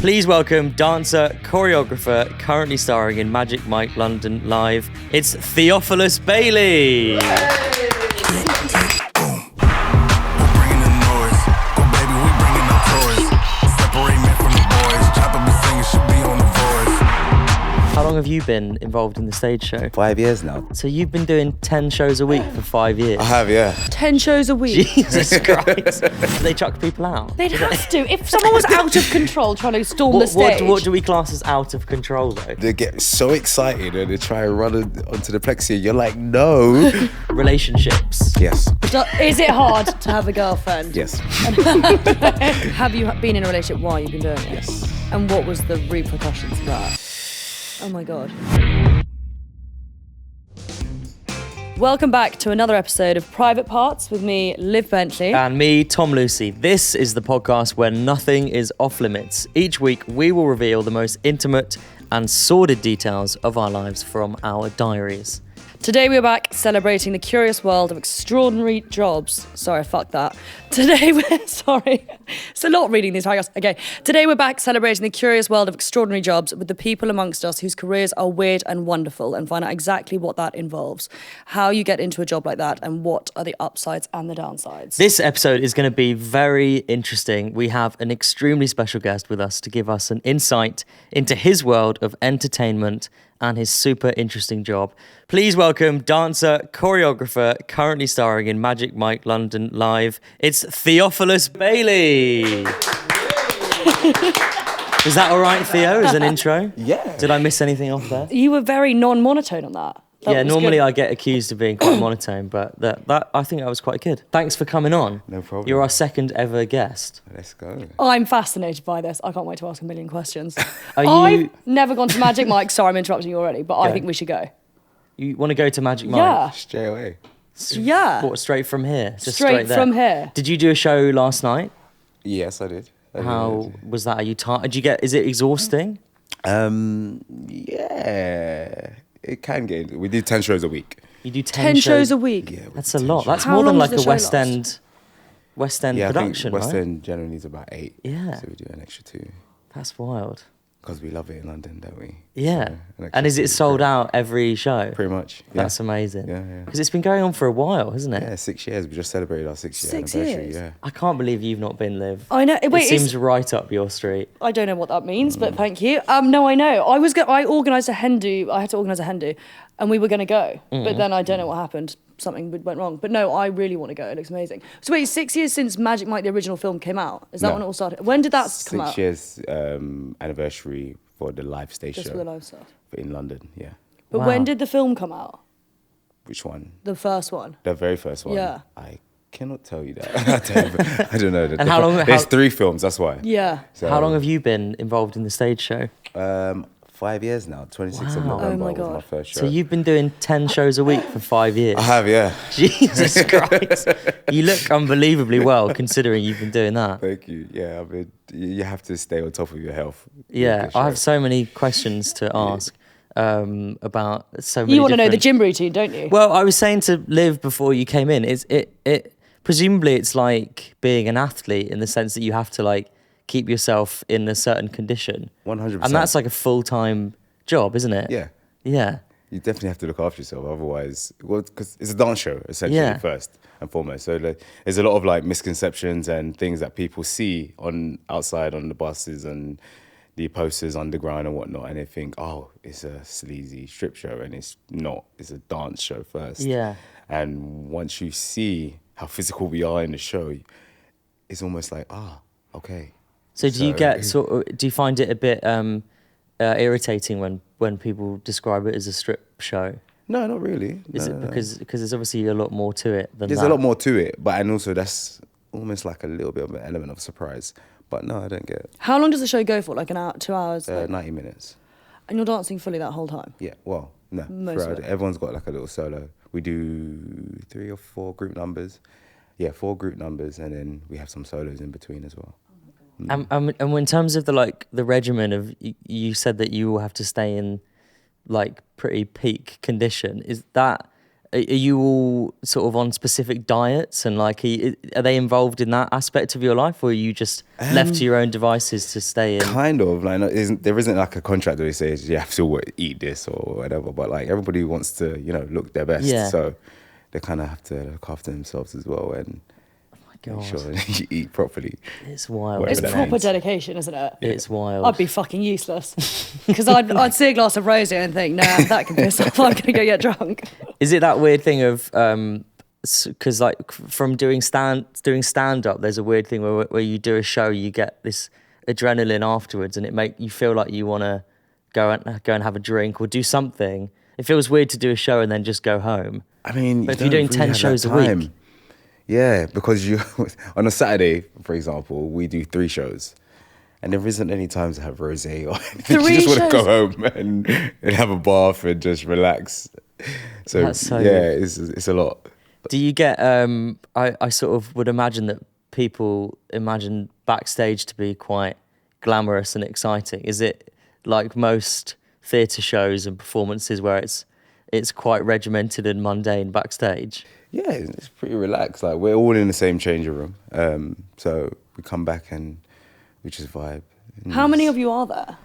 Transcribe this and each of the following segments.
Please welcome dancer, choreographer, currently starring in Magic Mike London Live. It's Theophilus Bailey. How long have you been involved in the stage show? 5 years now. So you've been doing 10 shows a week for 5 years? I have, yeah. 10 shows a week. Jesus Christ. Do they chuck people out? They'd have to. If someone was out of control trying to storm the stage. What do we class as out of control, though? They get so excited and they try and run onto the plexi. You're like, no. Relationships. Yes. Is it hard to have a girlfriend? Yes. Have you been in a relationship while you've been doing it? Yes. And what was the repercussions of that? Oh my God. Welcome back to another episode of Private Parts with me, Liv Bentley. And me, Tom Lucy. This is the podcast where nothing is off limits. Each week, we will reveal the most intimate and sordid details of our lives from our diaries. Today we're back celebrating the curious world of extraordinary jobs. Sorry, fuck that. Sorry. It's a lot reading these podcasts. Okay. Today we're back celebrating the curious world of extraordinary jobs with the people amongst us whose careers are weird and wonderful, and find out exactly what that involves, how you get into a job like that, and what are the upsides and the downsides. This episode is going to be very interesting. We have an extremely special guest with us to give us an insight into his world of entertainment and his super interesting job. Please welcome dancer, choreographer, currently starring in Magic Mike London Live. It's Theophilus Bailey. Was that all right, Theo, as an intro? Yeah. Did I miss anything off there? You were very non-monotone on that. Yeah, was normally good. I get accused of being quite monotone, but that I think that was quite good. Thanks for coming on. No problem. You're our second ever guest. Let's go. I'm fascinated by this. I can't wait to ask a million questions. Are you- I've never gone to Magic Mike. Sorry, I'm interrupting you already, but I Go. think we should go. You want to go to Magic Mike? Yeah. Straight away. Yeah. What, straight from here? Just Straight there? from here. Did you do a show last night? Yes, I did. How was that? Are you tired? Did you get? Is it exhausting? Yeah. It can get. We did 10 shows a week. You do 10 shows a week. Yeah. we That's did a 10 lot. shows. That's How more than long like does a the West show End Yeah, production, I think West right? End generally needs about 8. Yeah. So we do an extra 2. That's wild. Because we love it in London, don't we? Yeah. So, an extra And is 2 it sold great. out every show? Pretty much. Yeah. That's amazing. Yeah, yeah. Because it's been going on for a while, hasn't it? Yeah, 6 years. We just celebrated our 6-year 6 anniversary. years? Yeah. I can't believe you've not been, Liv. I know. Wait, it seems right up your street. I don't know what that means, but thank you. No, I know. I organised a hen do. I had to organise a hen do, and we were going to go, but then I don't know what happened. Something went wrong. But no, I really want to go. It looks amazing. So wait, 6 years since Magic Mike, the original film, came out? Is that No. when it all started? When did that come 6 out? years anniversary for the live stage Just show for the live stuff. in London. Yeah. But Wow. when did the film come out? Which one? The first one. The very first one. Yeah. I cannot tell you that. I don't know. And how long- There's how- 3 films. That's why. Yeah. So, How long have you been involved in the stage show? 5 years now. 26th of Wow. November Oh my was my God. first show. So you've been doing 10 shows a week for 5 years? I have, yeah. Jesus Christ. You look unbelievably well considering you've been doing that. Thank you. Yeah, I mean, you have to stay on top of your health. with Yeah, this I show. have so many questions to ask about so many You want to know the different- gym routine, don't you? Well, I was saying to Liv before you came in, it presumably it's like being an athlete in the sense that you have to like keep yourself in a certain condition. 100%. And that's like a full-time job, isn't it? Yeah. Yeah. You definitely have to look after yourself, otherwise, well, because it's a dance show essentially Yeah. first and foremost. So like, there's a lot of like misconceptions and things that people see on outside on the buses and the posters underground and whatnot, and they think, oh, it's a sleazy strip show, and it's not. It's a dance show first. Yeah. And once you see how physical we are in the show, it's almost like, okay. So do you get do you find it a bit irritating when people describe it as a strip show? No, not really. Is No, it no. because there's obviously a lot more to it than There's that? a lot more to it, but and also that's almost like a little bit of an element of surprise. But no, I don't get it. How long does the show go for? Like an hour, 2 hours? 90 minutes. And you're dancing fully that whole time? Yeah, well, no. Most of throughout it. Everyone's got like a little solo. We do 3 or 4 group numbers. Yeah, 4 group numbers, and then we have some solos in between as well. And in terms of the regimen of, you said that you will have to stay in like pretty peak condition. Is that are you all sort of on specific diets and like are they involved in that aspect of your life, or are you just left to your own devices to stay in? Kind of like there isn't like a contract where they say you have to eat this or whatever, but like everybody wants to look their best, so they kind of have to look after themselves as well and make sure you eat properly. It's wild. It's proper dedication, isn't it? It's wild. I'd be fucking useless because I'd see a glass of rosé and think, nah, that can piss off. I'm gonna go get drunk. Is it that weird thing of because like from doing stand up, there's a weird thing where you do a show, you get this adrenaline afterwards, and it make you feel like you want to go and have a drink or do something. It feels weird to do a show and then just go home. I mean, but if you're doing 10 shows a week. Yeah, because on a Saturday, for example, we do 3 shows. And there isn't any time to have rosé or anything. You just want to go home and have a bath and just relax. So it's a lot. Do you get, I sort of would imagine that people imagine backstage to be quite glamorous and exciting. Is it like most theatre shows and performances where it's quite regimented and mundane backstage? Yeah, it's pretty relaxed. Like we're all in the same changing room, so we come back and we just vibe. And how many of you are there?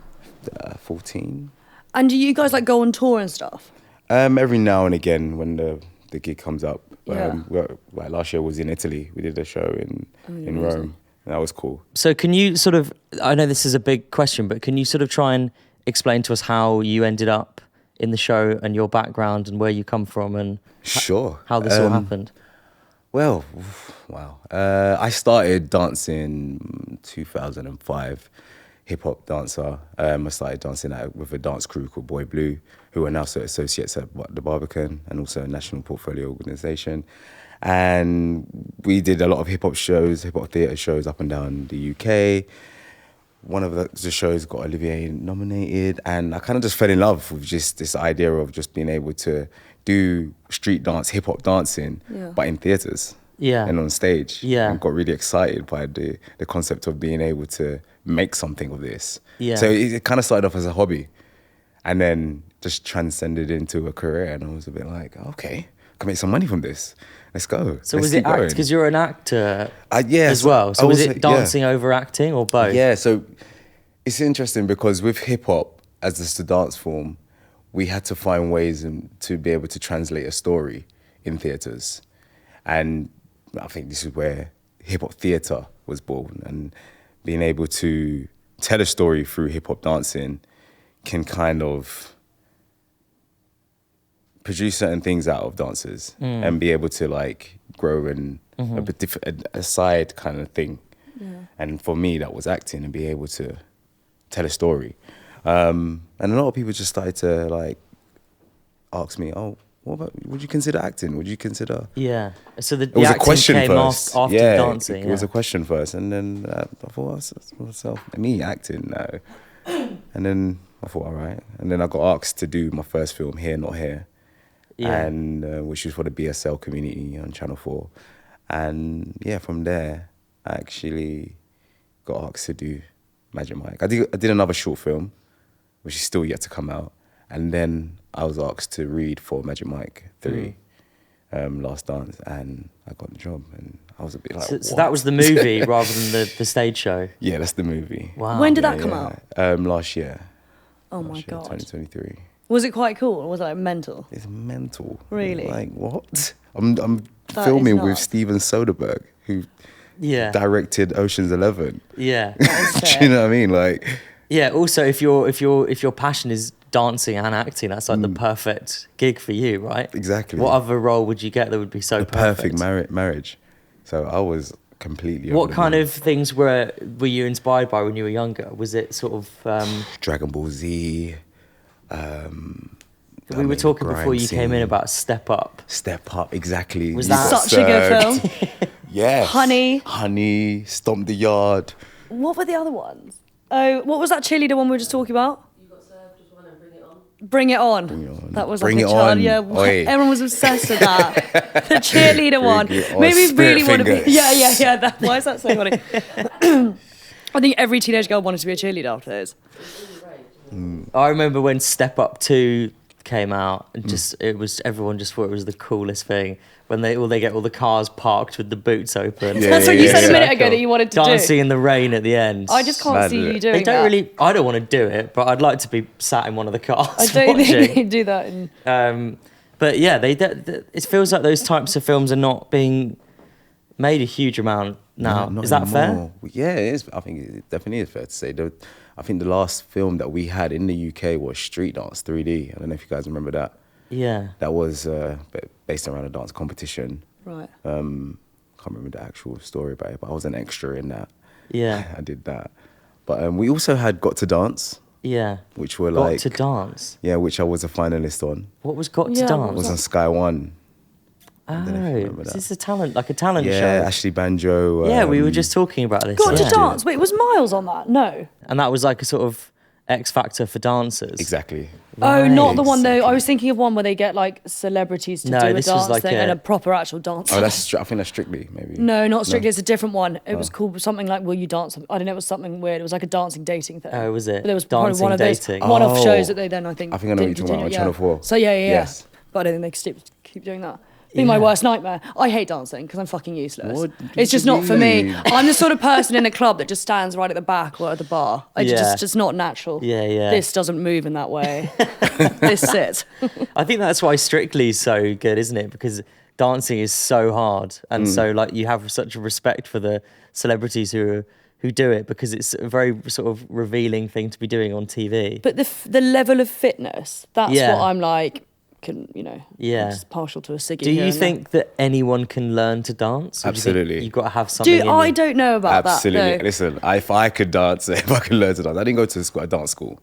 14. And do you guys like go on tour and stuff? Every now and again when the gig comes up. Yeah. Like last year was in Italy. We did a show in Rome. And that was cool. So can you sort of, I know this is a big question, but can you sort of try and explain to us how you ended up in the show and your background and where you come from and how this all happened? Well, wow. I started dancing 2005, hip-hop dancer. I started dancing with a dance crew called Boy Blue, who are now associates at the Barbican and also a national portfolio organisation. And we did a lot of hip-hop shows, hip-hop theatre shows up and down the UK. One of the shows got Olivier nominated, and I kind of just fell in love with just this idea of just being able to do street dance, hip-hop dancing, but in theatres and on stage. And got really excited by the concept of being able to make something of this. So it kind of started off as a hobby and then just transcended into a career, and I was a bit like, okay, I can make some money from this. Let's go. So was it act? Because you're an actor as well. So I was it dancing over acting or both? Yeah, so it's interesting because with hip hop as the dance form, we had to find ways to be able to translate a story in theatres. And I think this is where hip hop theatre was born, and being able to tell a story through hip hop dancing can kind of produce certain things out of dancers and be able to like grow in a bit different, a side kind of thing. And for me, that was acting and be able to tell a story. And a lot of people just started to like ask me, oh, what about, would you consider acting? Would you consider? Yeah. So the was a acting question came first. after dancing. It was a question first. And then I thought, myself, me acting, no. And then I thought, all right. And then I got asked to do my first film, Here Not Here. And which was for the BSL community on Channel 4. And yeah, from there, I actually got asked to do Magic Mike. I did another short film, which is still yet to come out. And then I was asked to read for Magic Mike 3, Last Dance, and I got the job. And I was a bit like, so that was the movie rather than the stage show? Yeah, that's the movie. Wow. When did that come out? Last year. Oh my God. 2023. Was it quite cool or was it like mental? It's mental. Really? Like, what? I'm filming with Steven Soderbergh, who directed Ocean's 11. Yeah. Do you know what I mean? Like, yeah. Also, if your passion is dancing and acting, that's like the perfect gig for you, right? Exactly. What other role would you get that would be so perfect? Perfect marriage. So I was completely. What kind of things were you inspired by when you were younger? Was it sort of Dragon Ball Z? We were talking before you came in about Step Up. Step Up, exactly. Was that such a good film? Yes. Honey, Stomp the Yard. What were the other ones? Oh, what was that cheerleader one we were just talking about? You got served as one and Bring It On. Bring It On. Bring It On. That was Bring like It a child. On. Yeah, Oi. everyone was obsessed with that. The cheerleader one. It On. Made me Spirit really want to be. fingers. Yeah. Why is that so funny? I think every teenage girl wanted to be a cheerleader after those. I remember when Step Up 2 came out, and just everyone just thought it was the coolest thing when they get all the cars parked with the boots open. Yeah, That's what you said a minute ago Circle. that you wanted to Dancing do. in the rain at the end. I just can't Mad, see isn't you it? doing They don't that. really. I don't want to do it, but I'd like to be sat in one of the cars. I don't watching. think they do that. But yeah, it feels like those types of films are not being made a huge amount now. Not Is that fair? anymore. Yeah, it is. I think it definitely is fair to say. I think the last film that we had in the UK was Street Dance 3D. I don't know if you guys remember that. Yeah. That was based around a dance competition. Right. Can't remember the actual story about it, but I was an extra in that. Yeah. I did that. But we also had Got to Dance, Yeah. which were Got like... to Dance. Yeah, which I was a finalist on. What was Got Yeah, to what It Dance? was on Sky One. don't know if you Oh, remember is that. this a talent show? Yeah, Ashley Banjo. Yeah, we were just talking about this. Got yeah. to dance. Wait, was Miles on that? No. And that was like a sort of X Factor for dancers. Exactly. Oh, not the one though. Exactly. I was thinking of one where they get like celebrities to No, do a this was dance like thing a- and a proper actual dance. Oh, I think that's Strictly, maybe. No, not strictly. It's a different one. It was called something like "Will You Dance?" I don't know. It was something weird. It was like a dancing dating thing. Oh, was it? But there was probably Dancing one of those dating. one-off Oh. shows that they then I think. I think I know what you're talking about, on Channel 4. So yeah. Yes. But I don't think they keep doing that. I think my Yeah. worst nightmare. I hate dancing because I'm fucking useless. What It's just do not for me. you- I'm the sort of person in a club that just stands right at the back or at the bar. Yeah. Just not natural. Yeah. This doesn't move in that way. This sits. I think that's why Strictly is so good, isn't it? Because dancing is so hard, and so like you have such a respect for the celebrities who do it because it's a very sort of revealing thing to be doing on TV. But the level of fitness, that's Yeah. what I'm like, Yeah. I'm just partial to a ciggy. Do here you and think that anyone can learn to dance? Or do you think Absolutely. you've got to have there. something. Do in I you? don't know about Absolutely. that. No. Listen, if I could dance, if I could learn to dance, I didn't go to a dance school.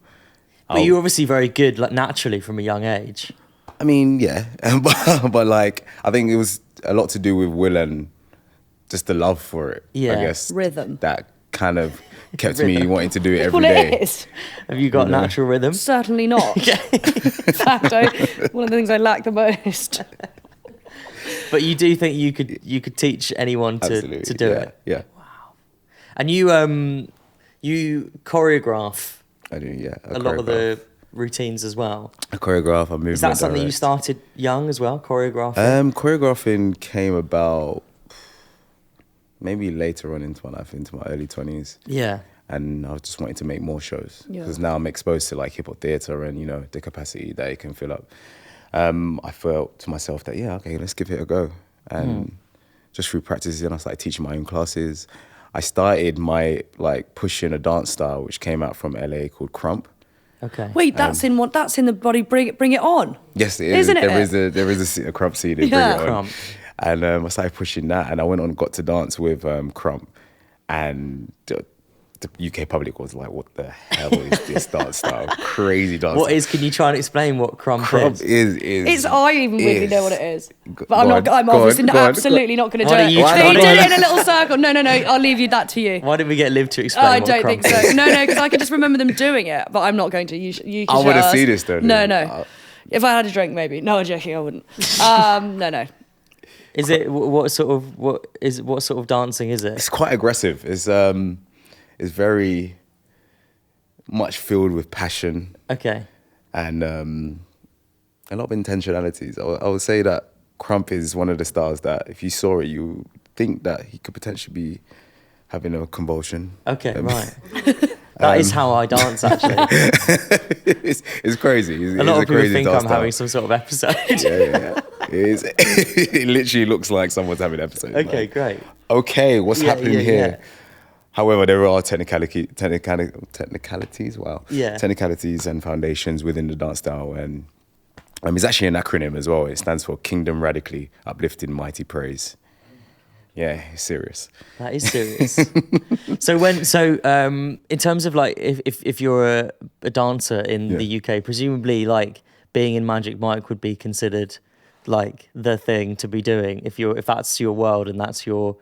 But you're obviously very good, like naturally from a young age. I mean, yeah, but like I think it was a lot to do with will and just the love for it. Yeah. I guess Rhythm. that kind of kept me wanting to do it every Well, day. it is. Have you got natural rhythm? Certainly not. In fact, one of the things I lack the most. But you do think you could teach anyone Absolutely, to do yeah, it? Yeah, And you choreograph I do. Yeah, a lot of the routines as well. I choreograph. I movement. Is that something you direct. started young as well, choreographing? Choreographing came about maybe later on into my life, into my early 20s. Yeah. And I was just wanting to make more shows Yeah. because now I'm exposed to like hip hop theatre and the capacity that it can fill up. I felt to myself that okay, let's give it a go. And just through practices, and I started teaching my own classes. I started my pushing a dance style which came out from LA called Crump. Okay. Wait, that's in the body. Bring it on. Yes, it is. Isn't it? There is a Crump scene. They Yeah. bring it on. Crump. And I started pushing that, and I went on Got to Dance with Crump, and the UK public was like, "What the hell is this dance style? Crazy dance." What style. is? Can you try and explain what crump Crump is? is I even weirdly know what it is, but I'm Go not. on, I'm go on, obviously go on, absolutely not going to do Why don't it. you try? They did it in a little circle. No. I'll leave you that to you. Why didn't we get Liv to explain? I what don't crump think so. is? No, because I can just remember them doing it, but I'm not going to. You can I show wanna us. see this, though, No. dude. If I had a drink, maybe. No, I'm joking. I wouldn't. No. Is it what sort of dancing is it? It's quite aggressive. It's very much filled with passion Okay. and a lot of intentionalities. I would say that Crump is one of the stars that if you saw it, you think that he could potentially be having a convulsion. Okay. Right. That is how I dance. Actually, it's crazy. a lot of people crazy think dance I'm style. having some sort of episode. Yeah. It literally looks like someone's having an episode. Okay. Like, Great. okay, what's Yeah, happening yeah, here? yeah. However, there are technicalities. Wow. Yeah. Technicalities and foundations within the dance style, and it's actually an acronym as well. It stands for Kingdom Radically Uplifted Mighty Praise. Yeah, it's serious. That is serious. In terms of like, if you're a dancer in the UK, presumably like being in Magic Mike would be considered like the thing to be doing if that's your world and that's your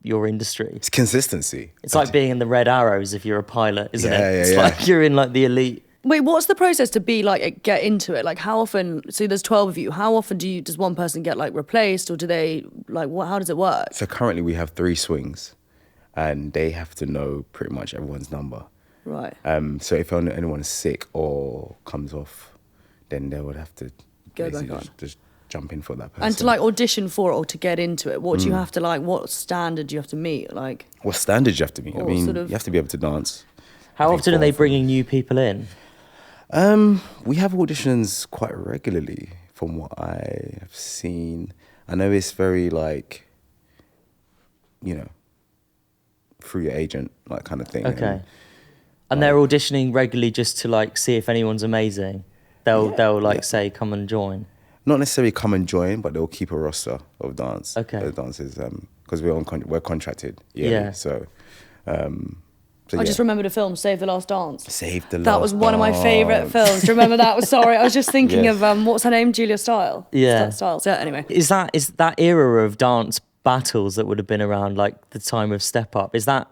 industry. It's consistency. It's like being in the Red Arrows if you're a pilot, isn't it? Yeah, It's yeah. like you're in like the elite. Wait, what's the process to be like get into it? Like, how often? So there's 12 of you. How often does one person get like replaced, or do they like what? How does it work? So currently we have 3 swings, and they have to know pretty much everyone's number. Right. So if anyone's sick or comes off, then they would have to Go back basically on. just jump in for that person. And to like audition for it or to get into it, what do you have to like? What standard do you have to meet? Like, What standards you have to meet? I Or mean, sort of- you have to be able to dance. How I think often are for- they for- bringing new people in? We have auditions quite regularly from what I have seen. I know it's very like, through your agent, like kind of thing. Okay. And they're auditioning regularly just to like see if anyone's amazing. They'll like say come and join. Not necessarily come and join, but they'll keep a roster of Okay. dancers, because we're contracted. Yeah. So I just remembered a film, Save the Last Dance. Save the That was Last one of my favourite Dance. films. Do you remember that? Sorry, I was just thinking Yeah. of what's her name, Julia Stiles. Yeah. Stiles. Yeah. Anyway, Is that era of dance battles that would have been around like the time of Step Up? Is that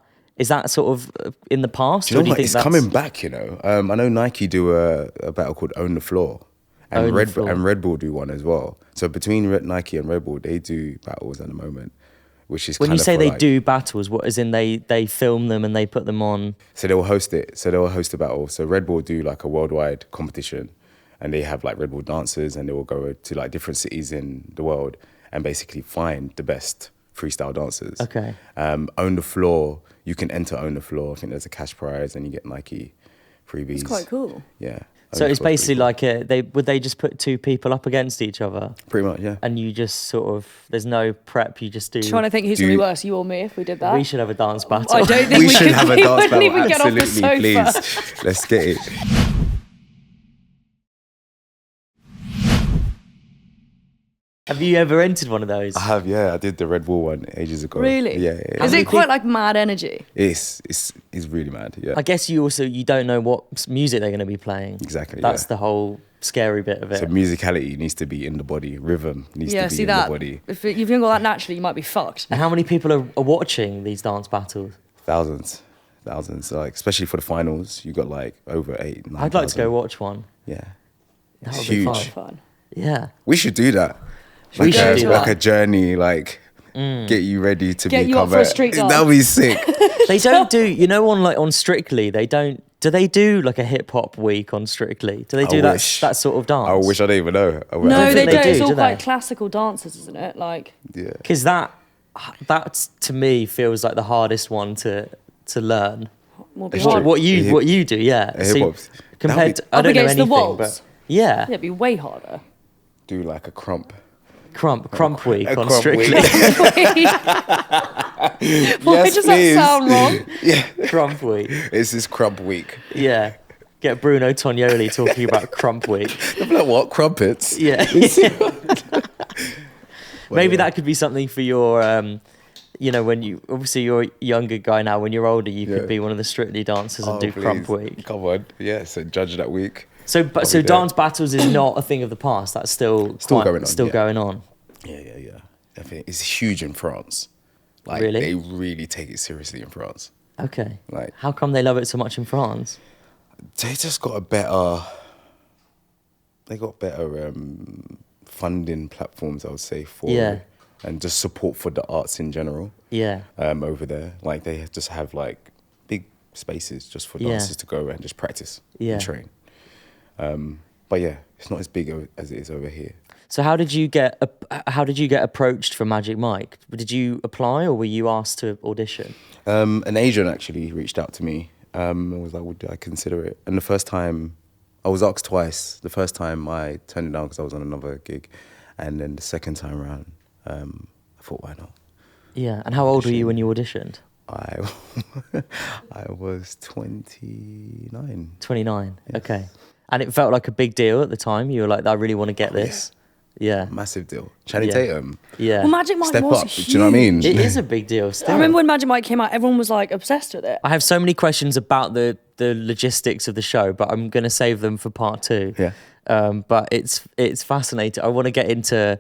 sort of in the past? Do you or know what? think It's that's coming back. I know Nike do a battle called Own the Floor, and Own the Floor. Red Bull do one as well. So between Nike and Red Bull, they do battles at the moment, which is When you kind of say for, they like- do battles, what as in they film them and they put them on? So they will host it. So they will host a battle. So Red Bull do like a worldwide competition, and they have like Red Bull dancers, and they will go to like different cities in the world and basically find the best freestyle dancers. Okay. Own the Floor. You can enter Own the Floor. I think there's a cash prize, and you get Nike freebies. it's quite cool. Yeah. So Own the it's Floor is basically pretty like they just put two people up against each other, cool. Pretty much, yeah. and you just sort of there's no prep. You just do. Trying to think who's Do going to you- be worse, you or me, if we did that. We should have a dance battle. I don't think We should could- have a we dance wouldn't battle. even get off the Absolutely, sofa. please. Let's get it. Have you ever entered one of those? I have, yeah. I did the Red Bull one ages ago. Really? Yeah. How Is many it quite peop- like mad energy? It's really mad. Yeah. I guess you don't know what music they're going to be playing. Exactly, That's yeah. the whole scary bit of it. So musicality needs to be in the body. Rhythm needs Yeah, to be see in that. the body. If you haven't got that naturally, you might be fucked. And how many people are watching these dance battles? Thousands. Like especially for the finals, you got like over 8, 9. I'd like to go watch one. Yeah. That It's would be huge. fun. Fun. Yeah. We should do that. We Like should do like that. a journey, like get you ready to Get you up become for a street dance. That'd be sick. They don't do, on Strictly, they don't. Do they do like a hip hop week on Strictly? Do they do that wish. sort of dance? I wish I didn't even know. I No, think they they don't. do, It's all do quite they? classical dances, isn't it? Like, Yeah. Because that to me feels like the hardest one to learn. will be It's hard. true. What you do, yeah. A See, hip-hop. compared to, That'd I Up don't know against the anything, walls. but yeah, Yeah, it'd be way harder. Do like a crump. crump week A on crump Strictly. week. Why Yes, does please. that sound wrong? Yeah. Crump week, It's this crump week. yeah. Get Bruno Tognoli talking about crump week. I'm like, what? Crumpets? Yeah. Maybe that could be something for your, when you obviously you're a younger guy now. When you're older, you Yeah. could be one of the Strictly dancers and Oh, do crump please. week. Come on. Yeah, so judge that week. So, I'll so be there. dance battles is not a thing of the past. That's still Going on, Still yeah. going on. Yeah. I think it's huge in France. Like, Really? they really take it seriously in France. Okay. Like- How come they love it so much in France? They just got a better. They got better funding platforms, I would say, for Yeah. and just support for the arts in general. Yeah. Over there, like they just have like big spaces just for Yeah. dancers to go and just practice Yeah. and train. But yeah, it's not as big as it is over here. So how did you get approached for Magic Mike? Did you apply or were you asked to audition? An agent actually reached out to me and was like, would I consider it? And the first time, I was asked twice. The first time I turned it down because I was on another gig. And then the second time around, I thought, why not? Yeah. And how old were you when you auditioned? I was 29. 29. Okay. And it felt like a big deal at the time. You were like, I really want to get this. Yeah. Massive deal. Channing Yeah. Tatum, Yeah. Well, Magic Mike step was up. huge. Do you know what I mean? It is a big deal still. I remember when Magic Mike came out, everyone was like obsessed with it. I have so many questions about the logistics of the show, but I'm going to save them for part 2. Yeah. But it's fascinating. I want to get into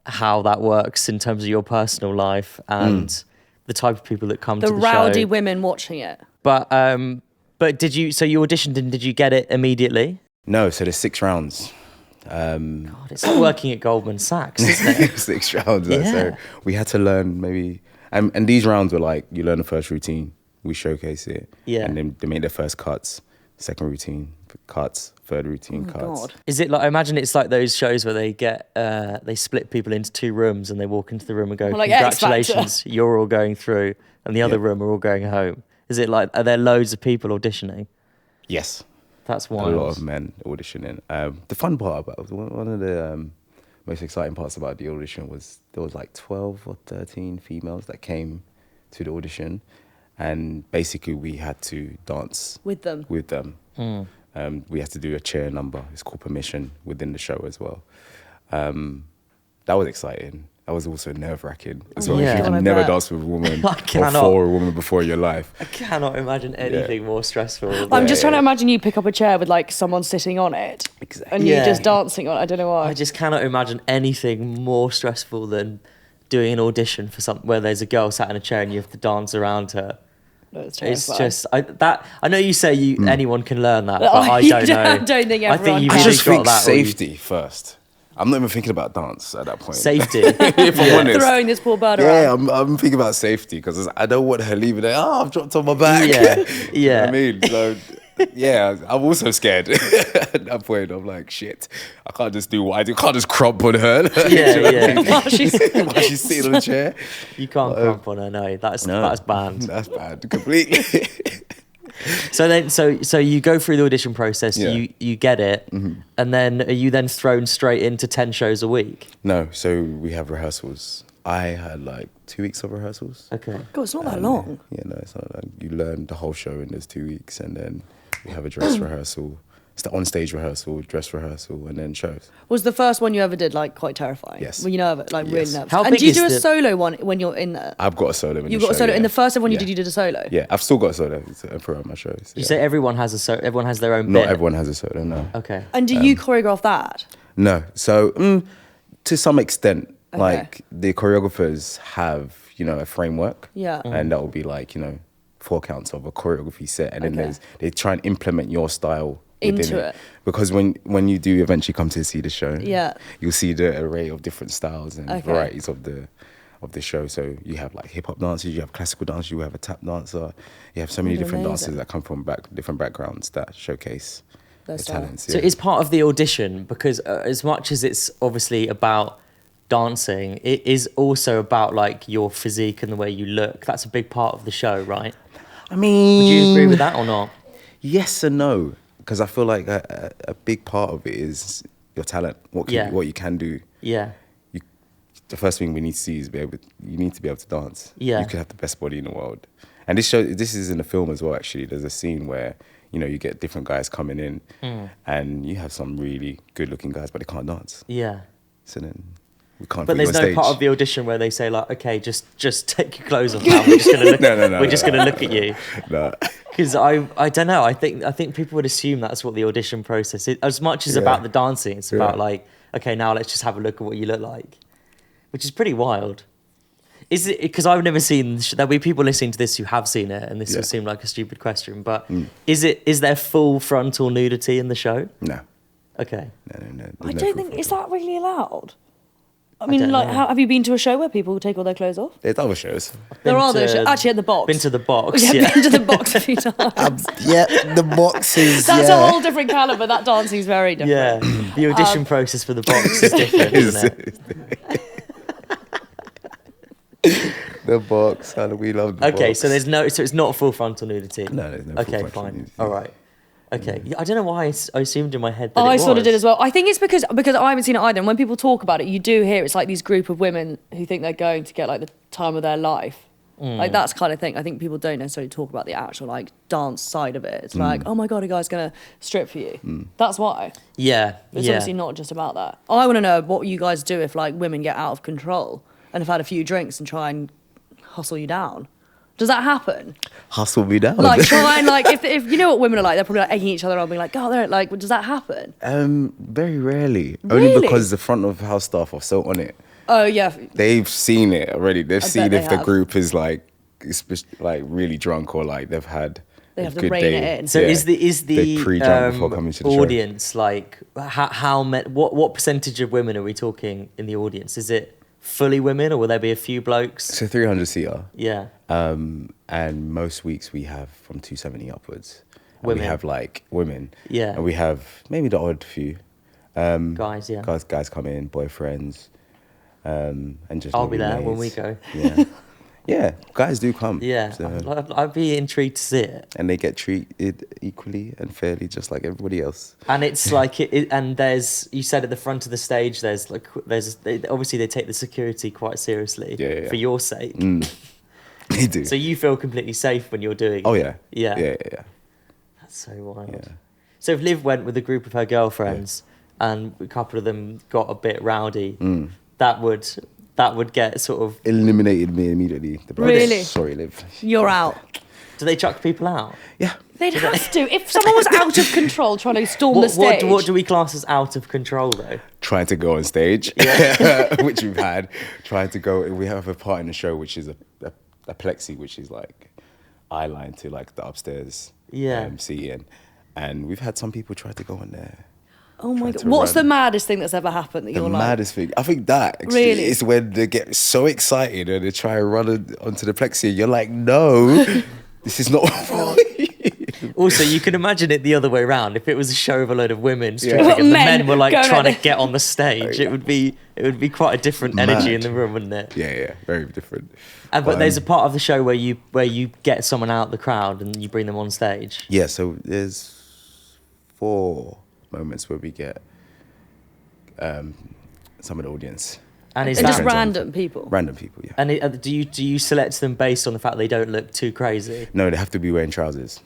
how that works in terms of your personal life and the type of people that come The to the rowdy show. women watching it. But did you? So you auditioned and did you get it immediately? No, so there's 6 rounds. God, it's like working at Goldman Sachs, isn't it? 6 rounds. Yeah. So we had to learn maybe, and these rounds were like, you learn the first routine, we showcase it, Yeah. and then they make their first cuts, second routine, cuts, third routine Oh, cuts. God. Is it like, I imagine it's like those shows where they get, they split people into 2 rooms and they walk into the room and go, Well, like X Factor. congratulations, you're all going through, and the other Yeah. room are all going home. Is it like, are there loads of people auditioning? Yes, That's a wild. lot of men auditioning. The fun part about one of the most exciting parts about the audition was there was like 12 or 13 females that came to the audition, and basically we had to dance With them. with them. We had to do a chair number. It's called permission within the show as well. That was exciting. That was also nerve-wracking as well. Yeah. You've I never bet. danced with a woman I or cannot. for a woman before in your life. I cannot imagine anything more stressful. I'm just trying to imagine you pick up a chair with like someone sitting on it. Exactly. And Yeah. you just dancing on it. I don't know why. I just cannot imagine anything more stressful than doing an audition for something where there's a girl sat in a chair and you have to dance around her. It's It's terrifying. just I know you say anyone can learn that, Oh, but I you don't know. don't- I don't think I everyone think you've can. I either just got think that or you- safety first. I'm not even thinking about dance at that point. Safety. If I'm honest. Throwing this poor bird Yeah, around. I'm thinking about safety because I don't want her leaving there. Oh, I've dropped on my back. Yeah, You know yeah. what I mean? So, yeah, I'm also scared at that point. I'm like, shit, I can't just do what I do. I can't just crump on her. Yeah, Do you know what I yeah. mean? While she's- While she's sitting on the chair. You can't crump on her, no. That's banned. That's bad, completely. So then, so you go through the audition process, Yeah. Mm-hmm. you get it, and then are you then thrown straight into 10 shows a week? No, so we have rehearsals. I had like 2 weeks of rehearsals. Okay. God, it's not that long. Yeah, no, it's not like you learn the whole show in those 2 weeks, and then we have a dress rehearsal. It's the on-stage rehearsal, dress rehearsal, and then shows. Was the first one you ever did like quite terrifying? Yes. Were you nervous? Like really Yes. nervous? How And big do you is do a the- solo one when you're in there? I've got a solo in You've the got a show, solo. yeah. In the first one Yeah. you did a solo? Yeah, I've still got a solo for my shows. You yeah. say everyone has everyone has their own Not bit. everyone has a solo, no. Okay. And do you choreograph that? No, so to some extent, Okay. like the choreographers have, a framework. Yeah. And that will be like, 4 counts of a choreography set, and then Okay. they try and implement your style within Into it. it. Because when you do eventually come to see the show, Yeah. you'll see the array of different styles and Okay. varieties of the show. So you have like hip hop dancers, you have classical dancers, you have a tap dancer, you have so many different Amazing. dancers that come from different backgrounds that showcase Their their style. talents. So yeah. it's part of the audition because as much as it's obviously about dancing, it is also about like your physique and the way you look. That's a big part of the show, right? I mean, Would you agree with that or not? Yes and no, because I feel like a big part of it is your talent. What you can do. Yeah. The first thing we need to see is you need to be able to dance. Yeah. You could have the best body in the world. And this is in the film as well, actually. There's a scene where, you get different guys coming in and you have some really good looking guys, but they can't dance. Yeah. So then we can't But put you there's on no stage. part of the audition where they say like, okay, just take your clothes off now. We're just gonna look. No, we're just gonna look at you. No. Because I don't know. I think people would assume that's what the audition process is. As much as Yeah. about the dancing, it's about Yeah. like, okay, now let's just have a look at what you look like, which is pretty wild. Is it because I've never seen? There'll be people listening to this who have seen it, and this Yeah. will seem like a stupid question, but is there full frontal nudity in the show? No. Okay. No. I There's no don't proof think of is it. that really allowed. I don't mean, like, know. have you been to a show where people take all their clothes off? There's other shows. There Been are those to- actually at the box. Been to the box. Yeah, Yeah. been to the box a few times. Yeah, the boxes. That's a whole different caliber. That dancing's very different. Yeah. The audition process for the box is different, isn't it? The box. How do we love the box? Okay, so it's not full frontal nudity. No, there's no full Okay, frontal fine. nudity. All right. Okay. Yeah, I don't know why I assumed in my head that I it sort of was. did as well. I think it's because I haven't seen it either. And when people talk about it, you do hear it's like these group of women who think they're going to get like the time of their life. Like that's kind of thing. I think people don't necessarily talk about the actual like dance side of it. It's like, oh my god, a guy's gonna strip for you. That's why. Yeah. It's yeah. obviously not just about that. I want to know what you guys do if like women get out of control and have had a few drinks and try and hustle you down. Does that happen? Hustle me down. Like try and like if you know what women are like, they're probably like egging each other on, being like, oh, they're like, does that happen? Very rarely. Really? Only because the front of house staff are so on it. Oh yeah, They've seen it already. They've bet seen they if the have. group is like really drunk or like they've had They a have to good rein day. it in. So Yeah. is the They pre-drunk before coming to the show. audience like what percentage of women are we talking in the audience? Is it fully women or will there be a few blokes? It's a 300 seater. Yeah. And most weeks we have from 270 upwards. And Women. we have like women. Yeah. And we have maybe the odd few. Guys, yeah. Guys come in, boyfriends, and just. I'll be maybe there when we mates. go. Yeah. Yeah, guys do come. Yeah, So- I'd be intrigued to see it. and they get treated equally and fairly, just like everybody else. And it's like and there's, you said at the front of the stage, obviously they take the security quite seriously. Yeah. For your sake. They do. So you feel completely safe when you're doing Oh it. yeah. Yeah. Yeah. That's so wild. Yeah. So if Liv went with a group of her girlfriends and a couple of them got a bit rowdy, that would get sort of. Eliminated me immediately. The brother, Really? Sorry, Liv. You're out. Do they chuck people out? Yeah. They'd have to. If someone was out of control trying to storm the stage. What do we class as out of control though? Trying to go on stage, which we've had. Trying to go. We have a part in the show which is a plexi, which is like eye line to like the upstairs seating, and we've had some people try to go in there. Oh my try God. to What's the run. maddest thing that's ever happened that The you're maddest thing, I think that actually Really? is when they get so excited and they try and run onto the plexi. You're like, no, this is not. Also, you can imagine it the other way around. If it was a show of a load of women stripping Well, and the men men were like going trying at to get on the stage, it would be quite a different energy in the room, wouldn't it? Yeah, very different. But there's a part of the show where you get someone out of the crowd and you bring them on stage. Yeah, so there's 4 moments where we get some of the audience. And is And that just random people. Random people, yeah. And do you select them based on the fact they don't look too crazy? No, they have to be wearing trousers.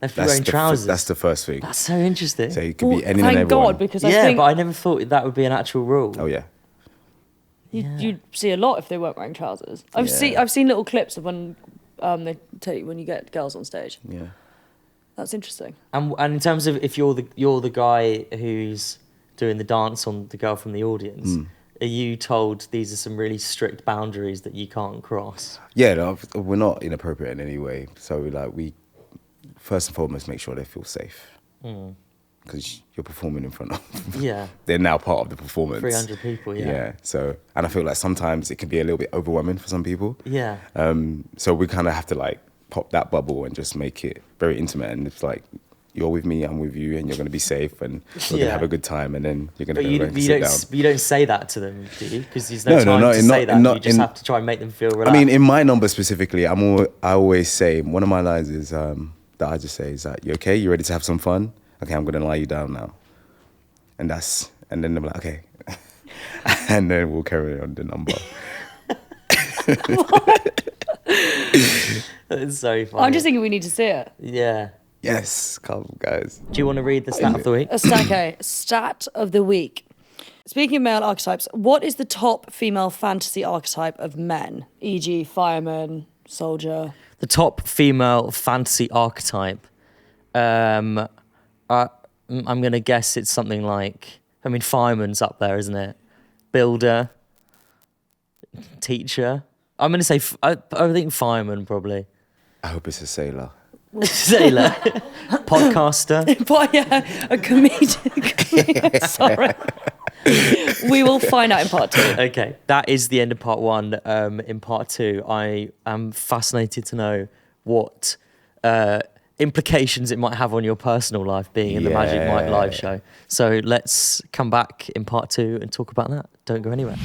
They have to be wearing trousers. That's the first thing. That's so interesting. So it could Well, be any and thank everyone. God, because I Yeah, think but I never thought that would be an actual rule. Oh yeah. you'd see a lot if they weren't wearing trousers. I've seen little clips of when when you get girls on stage. Yeah. That's interesting. And in terms of if you're the guy who's doing the dance on the girl from the audience, are you told these are some really strict boundaries that you can't cross? Yeah, no, we're not inappropriate in any way. So we first and foremost make sure they feel safe. Because you're performing in front of Yeah. they're now part of the performance. 300 people, yeah. Yeah. So and I feel like sometimes it can be a little bit overwhelming for some people. Yeah. So we kind of have to like pop that bubble and just make it very intimate. And it's like, you're with me, I'm with you, and you're going to be safe, and we're going to have a good time, and then you're going But to go and sit down. you don't say that to them, do you? Because there's no No, time to say that. not You just in- have to try and make them feel I relaxed. mean, in my number specifically, I always say, one of my lines is, that I just say is that, you okay? You ready to have some fun? Okay, I'm going to lie you down now. And then they're like, okay. And then we'll carry on the number. It's so funny. I'm just thinking we need to see it. Yeah. Yes, come guys. Do you want to read the stat of the week? A stat of the week. Speaking of male archetypes, what is the top female fantasy archetype of men? E.g., fireman, soldier. The top female fantasy archetype. I'm going to guess it's something like, fireman's up there, isn't it? Builder, teacher. I'm going to say, I think fireman probably. I hope it's a sailor. Sailor, podcaster. But yeah, a comedian. Sorry. We will find out in part 2. Okay, that is the end of part 1. In part 2, I am fascinated to know what implications it might have on your personal life being in the Magic Mike live show. So let's come back in part 2 and talk about that. Don't go anywhere.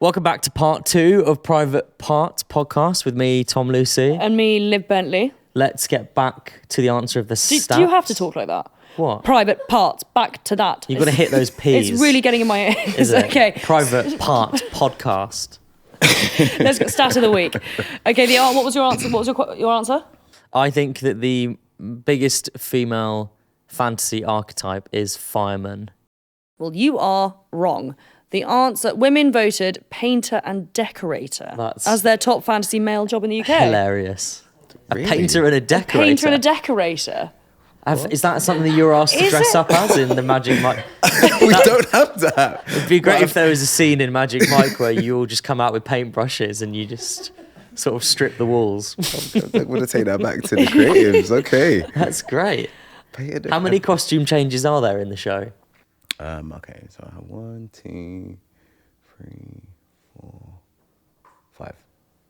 Welcome back to part 2 of Private Parts podcast with me, Tom Lucy. And me, Liv Bentley. Let's get back to the answer of the Do stats. you have to talk like that? What? Private parts, back to that. You've got to hit those P's. It's really getting in my ears. Is it? Okay, Private Part podcast. let's go. Stat of the week. Okay, what was your answer? What was your answer? I think that the biggest female fantasy archetype is fireman. Well, you are wrong. The answer, women voted painter and decorator as their top fantasy male job in the UK. Hilarious. Really? A painter and a decorator. Painter and a decorator. Is that something that you're asked to Is dress it? up as in the Magic Mike? We don't have that. It'd be great if there was a scene in Magic Mike where you all just come out with paintbrushes and you just sort of strip the walls. I'm going to take that back to the creatives. Okay. That's great. How many costume changes are there in the show? Okay, so I have 1, 2, 3, 4, 5.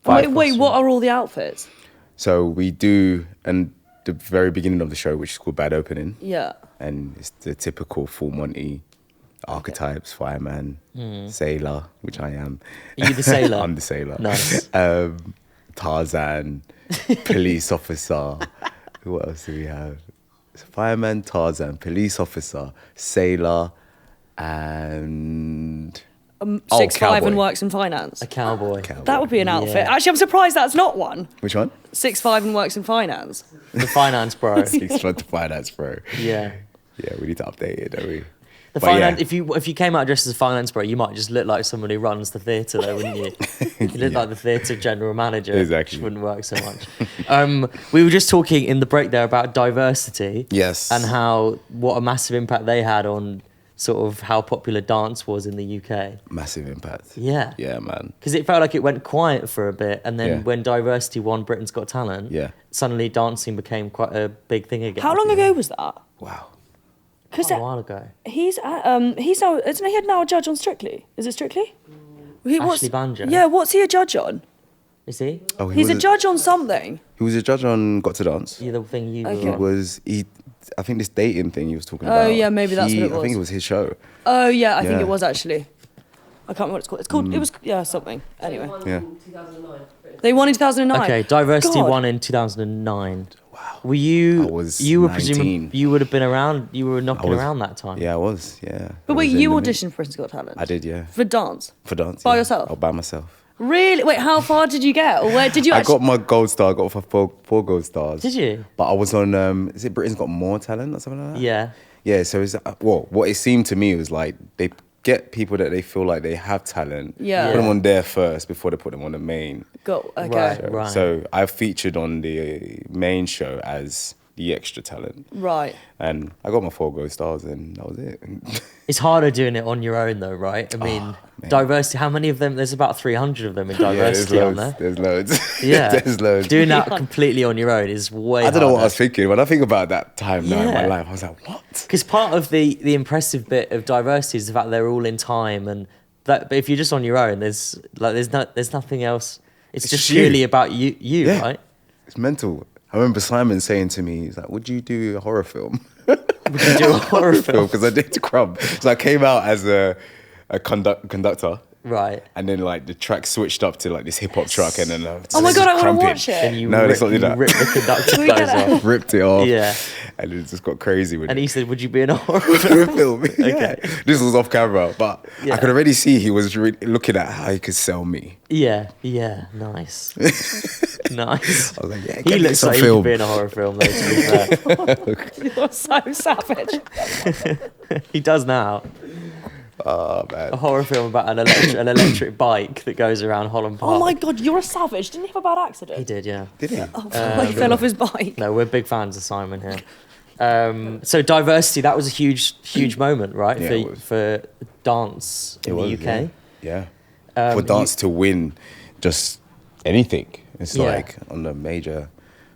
Wait, what are all the outfits? So we do, and the very beginning of the show, which is called Bad Opening. Yeah. And it's the typical Full Monty archetypes: fireman, sailor, which I am. Are you the sailor? I'm the sailor. Nice. Tarzan, police officer. What else do we have? Fireman, Tarzan, police officer, sailor, and 6'5" cowboy. and works in finance. A cowboy. That would be an outfit. Yeah. Actually, I'm surprised that's not one. Which one? 6'5" and works in finance. The finance bro. He's trying to finance, bro. Yeah. Yeah, we need to update it, don't we? The But finance. yeah. If you came out dressed as a finance bro, you might just look like someone who runs the theatre, though, wouldn't you? You look like the theatre general manager. Exactly. Which wouldn't work so much. We were just talking in the break there about diversity. Yes. And what a massive impact they had on sort of how popular dance was in the UK. Massive impact. Yeah. Yeah, man. Because it felt like it went quiet for a bit, and then Yeah. when diversity won Britain's Got Talent, Yeah. suddenly dancing became quite a big thing again. How long ago was that? Wow. Because Quite a while ago. he's now, isn't he now a judge on Strictly? Is it Strictly? Ashley Banjo. Yeah, what's he a judge on? Is he? Oh, He's a judge on something. He was a judge on Got to Dance. Yeah, the thing you Okay. were on. I think this dating thing he was talking Oh, about. yeah, maybe that's what it I think was. it was his show. Oh yeah, I think Yeah. it was actually. I can't remember what it's called. It's called. It was something. Anyway, Won Yeah. in 2009. they won in 2009. Okay, diversity God. won in 2009. Wow. Were you? I was You were 19. presumably you would have been around. You were knocking was- around that time. Yeah, I was. Yeah. But I wait, was in you the mix. auditioned for Britain's Got Talent? I did, yeah. For dance? For dance. By yeah. yourself? Oh, by myself. Really? Wait, how far did you get? Or where did you I actually? got my gold star. I got four gold stars. Did you? But I was on. Is it Britain's Got More Talent or something like that? Yeah. Yeah. So it's what it seemed to me was like they get people that they feel like they have talent. Yeah. Put them on there first before they put them on the main. Go. Okay. Right. show. So I featured on the main show as the extra talent. Right. And I got my 4 gold stars and that was it. It's harder doing it on your own, though, right? I mean, man. diversity. How many of them? There's about 300 of them in Yeah, diversity, aren't there? There's loads. Yeah. There's loads. Doing that completely on your own is way. I don't know what I was thinking. When I think about that time now in my Yeah. life, I was like, what? Because part of the impressive bit of diversity is the fact they're all in time, and that. But if you're just on your own, there's nothing else. It's just just you. purely about you, Yeah. right? It's mental. I remember Simon saying to me, he's like, would you do a horror film? Would you do a horror film? Because I did Crumb. So I came out as a conductor. Right. And then like the track switched up to like this hip hop track and then Oh my God, I want to crumping. watch And it. you No, let's not do you that. rip the conductor Can we get clothes it? off. Ripped it off. Yeah. And it just got crazy with And it. he said, "Would you be in a horror Horror film?" film. Yeah. This was off camera, but Yeah. I could already see he was looking at how he could sell me. Yeah. Yeah. Nice. Nice. I was like, yeah, He get me looks some like he film. could be in a horror film, though. To be fair, You're so savage. he does now. Oh man. A horror film about an electric bike that goes around Holland Park. Oh my God, you're a savage. Didn't he have a bad accident? He did, yeah. Did he? He fell off his bike. No, we're big fans of Simon here. So diversity, that was a huge moment, right? Yeah, it was. For dance in the UK. Yeah. Um, For dance to win just anything. It's Yeah. like on the major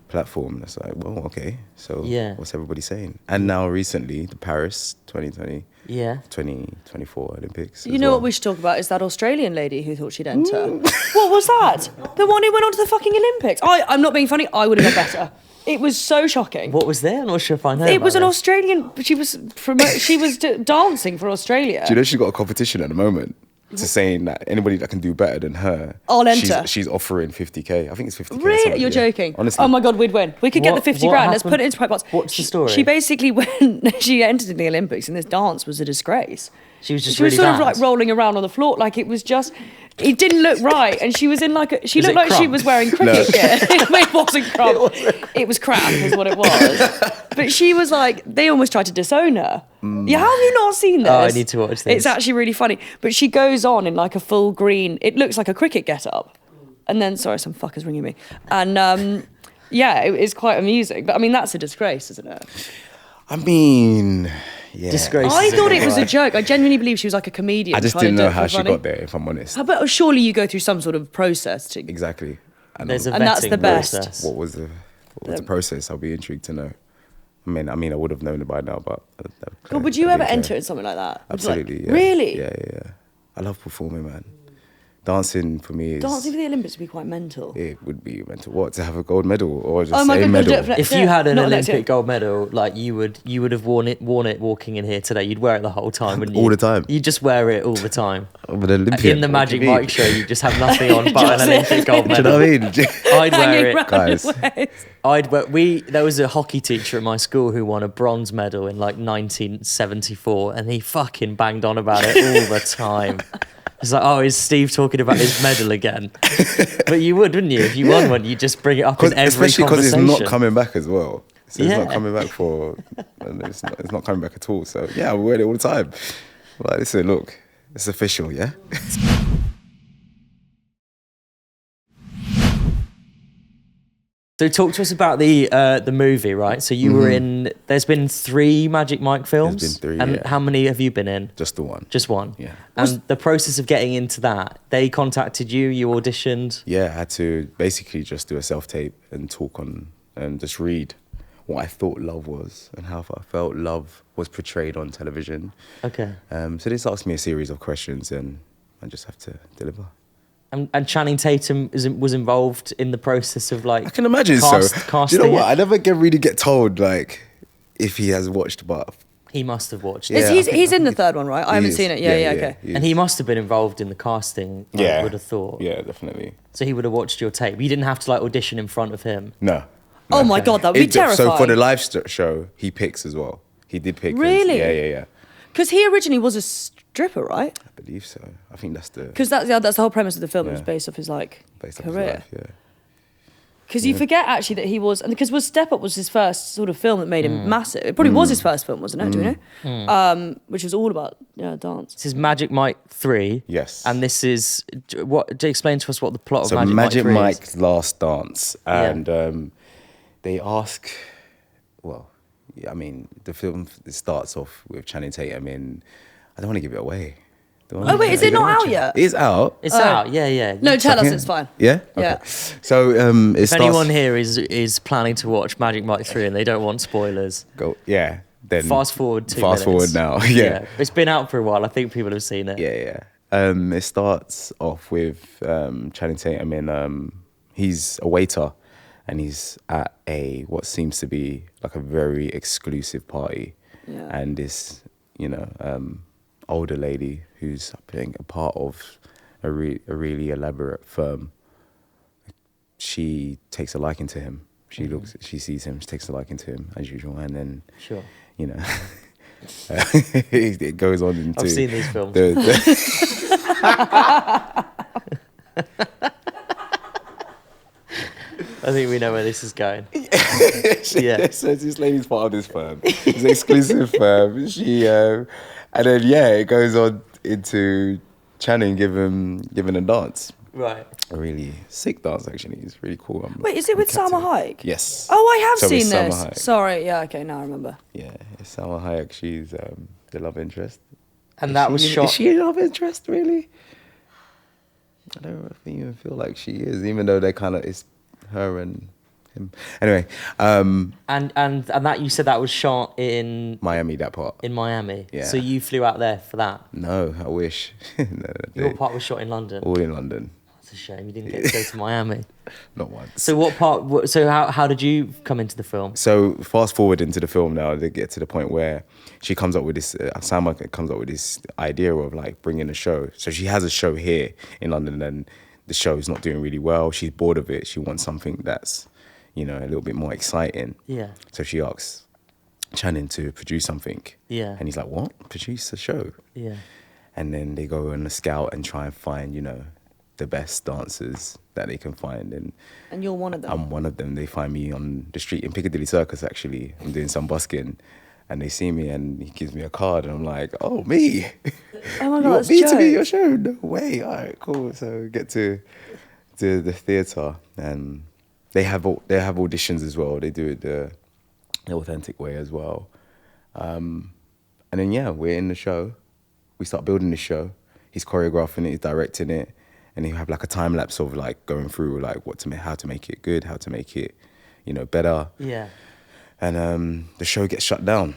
platform. It's like, well, okay. So Yeah. what's everybody saying? And now recently, the Paris 2020, Yeah. 2024 Olympics. You as know well. what we should talk about is that Australian lady who thought she'd enter. What was that? The one who went on to the fucking Olympics. I'm not being funny. I would have done better. It was so shocking. What was there? I'm not sure if I know. It about was an this. Australian. She was dancing for Australia. Do you know she's got a competition at the moment? To saying that anybody that can do better than her, I'll enter. She's offering 50k. I think it's 50k. or Really? something, You're yeah. joking? Honestly. Oh my God, we'd win. We could get What- the 50 what grand. Let's happened? put it into parts. What's the story? She basically, when she entered in the Olympics, and this dance was a disgrace. She was just She was really sort of bad. like rolling around on the floor, like it was just. It didn't look right, and she was in like a. She Was looked it like she crump? was wearing cricket gear. It wasn't crump. It was crap, is what it was. But she was like, they almost tried to disown her. Yeah, have you not seen this? Oh, I need to watch this. It's actually really funny. But she goes on in like a full green. It looks like a cricket get-up, and then sorry, some fuckers ringing me, and yeah, it's quite amusing. But I mean, that's a disgrace, isn't it? I mean, yeah. Disgrace. I is thought a it good was a word. joke. I genuinely believe she was like a comedian. I just trying to didn't do know it how for she funny. got there, if I'm honest. But surely you go through some sort of process to. Exactly. And There's a And that's vetting the best. process. what was the process? I'll be intrigued to know. I mean, I would have known it by now, but. God, would you I ever didn't enter care. in something like that? Would you like- Absolutely. Yeah. Really? Yeah. I love performing, man. Dancing for me is... Dancing for the Olympics would be quite mental. It would be mental. What, to have a gold medal or just Oh my a God, medal? definitely. If you had an Not Olympic elected. gold medal, like you would have worn it walking in here today. You'd wear it the whole time, wouldn't you? All the time. You just wear it all the time. I'm an Olympian. In the What do Magic you mean? Mike show, you just have nothing on but Just an Olympic gold Do you know medal. what I mean? I'd wear Hanging it. round Guys. your waist. There was a hockey teacher at my school who won a bronze medal in like 1974, and he fucking banged on about it all the time. It's like, oh, is Steve talking about his medal again? But you would, wouldn't you? If you won one, you just bring it up in every Especially because it's conversation. not coming back as well. So it's Yeah. not coming back and it's not coming back at all. So yeah, we wear it all the time. Like, listen, look, it's official, yeah? So talk to us about the movie, right? So you were in. There's been 3 Magic Mike films. There's been 3, And yeah. how many have you been in? Just the one. Just one. Yeah. And the process of getting into that, they contacted you. You auditioned. Yeah, I had to basically just do a self-tape and talk on and just read what I thought love was and how I felt love was portrayed on television. Okay. So they just asked me a series of questions and I just have to deliver. And Channing Tatum was involved in the process of like. I can imagine so. Do casting you know what? it? I never really get told like if he has watched, but He must have watched Yeah. it. He's in the third one, right? I haven't is. seen it. Yeah, okay. is. And he must have been involved in the casting, I would have thought. Yeah, definitely. So he would have watched your tape. You didn't have to like audition in front of him. No. Oh my God, that would be terrifying. So for the live show, he picks as well. He did pick. Really? Yeah. Because he originally was a stripper, right? I believe so. I think that's the Because that's the whole premise of the film. It was Yeah. based off his like based on his career. life, yeah. Because you forget actually that he was, and because Step Up was his first sort of film that made him massive. It probably was his first film, wasn't it? Do you know? Which was all about dance. This is Magic Mike 3. Yes. And this is what? Explain to us what the plot So of Magic Mike 3 is. Mike's last dance, and they ask, well, yeah, I mean, the film starts off with Channing Tatum in. I don't want to give it away. Oh wait, is it not out yet? It is out. It's out. Yeah. No, tell us, Yeah. it's fine. Yeah. Yeah. Okay. So it If starts. anyone here is planning to watch Magic Mike 3 and they don't want spoilers, Go. Yeah. Then fast forward 2 Fast minutes. forward now. Yeah. It's been out for a while. I think people have seen it. Yeah. It starts off with Channing Tatum in. He's a waiter, and he's at what seems to be like a very exclusive party, Yeah. and this older lady who's being a part of a really elaborate firm. She takes a liking to him. She she sees him, she takes a liking to him as usual, and then Sure. it goes on into. I've seen these films. I think we know where this is going. Yeah. So this lady's part of this firm. It's an exclusive firm. She and then it goes on into Channing giving a dance. Right. A really sick dance actually. It's really cool. Wait, is it with Salma Hayek? Yes. Oh, I have So it's seen Salma this. Hayek. Sorry, yeah, okay, now I remember. Yeah, it's Salma Hayek. She's the love interest. And that was shot. Is she a love interest really? I don't even feel like she is, even though they kind of it's her and him. Anyway, And that you said that was shot in Miami, that part. Miami. Yeah. So you flew out there for that. No, I wish. No, Your part was shot in London. all in London, That's a shame you didn't get to go to Miami. not once. So what part? So how did you come into the film? So fast forward into the film now, they get to the point where she comes up with this, Salma comes up with this idea of like bringing a show. So she has a show here in London and the show is not doing really well. She's bored of it. She wants something that's, a little bit more exciting. Yeah. So she asks Channing to produce something. Yeah. And he's like, what? Produce a show? Yeah. And then they go on a scout and try and find, the best dancers that they can find. And you're one of them. I'm one of them. They find me on the street in Piccadilly Circus, actually. I'm doing some busking. And they see me and he gives me a card. And I'm like, oh, me? Oh my You God, want that's me to be jokes. your show? No way. All right, cool. So get to the theatre. And they have auditions as well. They do it the authentic way as well. And then, we're in the show. We start building the show. He's choreographing it, he's directing it. And you have like a time lapse of like going through like how to make it good, how to make it, better. Yeah. And the show gets shut down.